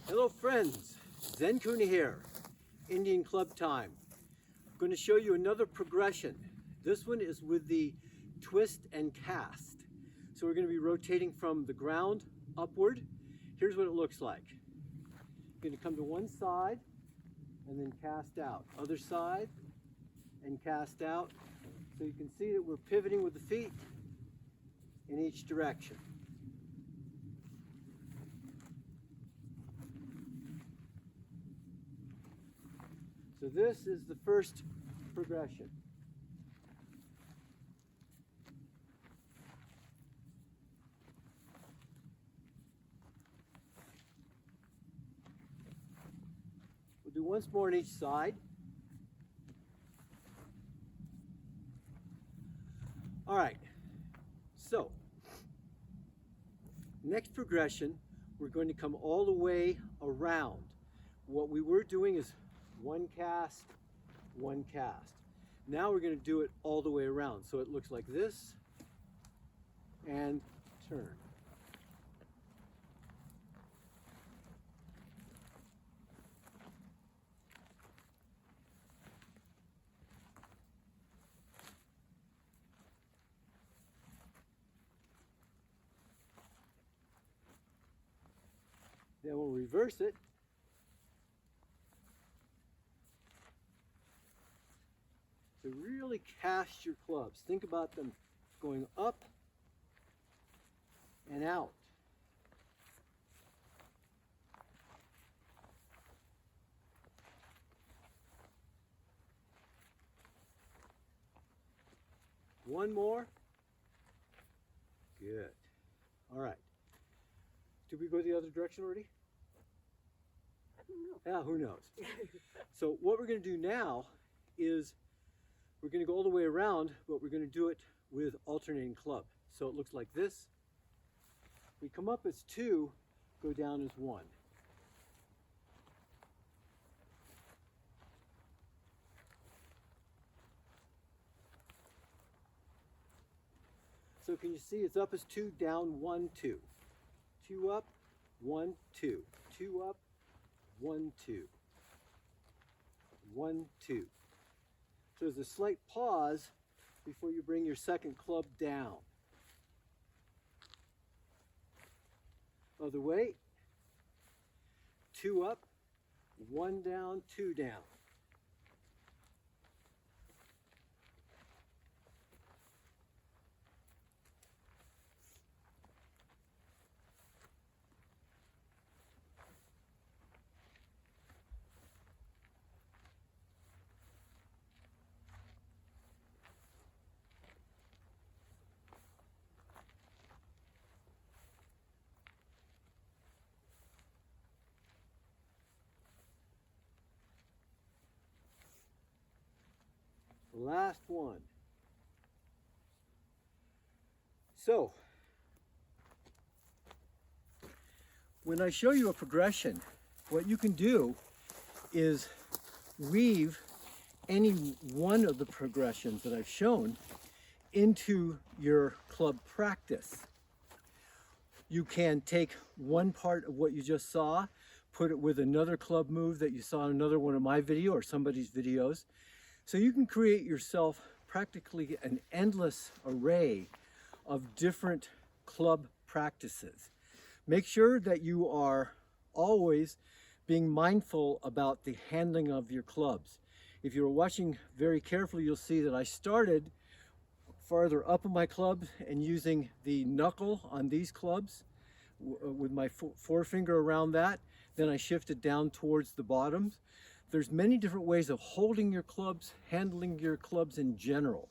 Hello friends, ZenKahuna here, Indian Club time. I'm going to show you another progression. This one is with the twist and cast. So we're going to be rotating from the ground upward. Here's what it looks like. You're going to come to one side and then cast out. Other side and cast out. So you can see that we're pivoting with the feet in each direction. So this is the first progression. We'll do once more on each side. All right, so next progression, we're going to come all the way around. What we were doing is one cast, one cast. Now we're going to do it all the way around. So it looks like this, and turn. Then we'll reverse it. So really cast your clubs. Think about them going up and out. One more. Good. All right. Did we go the other direction already? Yeah, who knows? So what we're going to do now is we're going to go all the way around, but we're going to do it with alternating club. So it looks like this. We come up as two, go down as one. So can you see it's up as two, down, one, two. Two up, one, two. Two up, one, two. One, two. So there's a slight pause before you bring your second club down. Other way. Two up, one down, two down. Last one. So, when I show you a progression, what you can do is weave any one of the progressions that I've shown into your club practice. You can take one part of what you just saw, put it with another club move that you saw in another one of my video or somebody's videos. So you can create yourself practically an endless array of different club practices. Make sure that you are always being mindful about the handling of your clubs. If you're watching very carefully, you'll see that I started farther up on my clubs and using the knuckle on these clubs with my forefinger around that. Then I shifted down towards the bottoms. There's many different ways of holding your clubs, handling your clubs in general.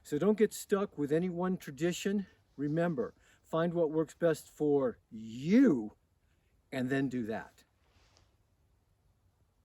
So don't get stuck with any one tradition. Remember, find what works best for you and then do that.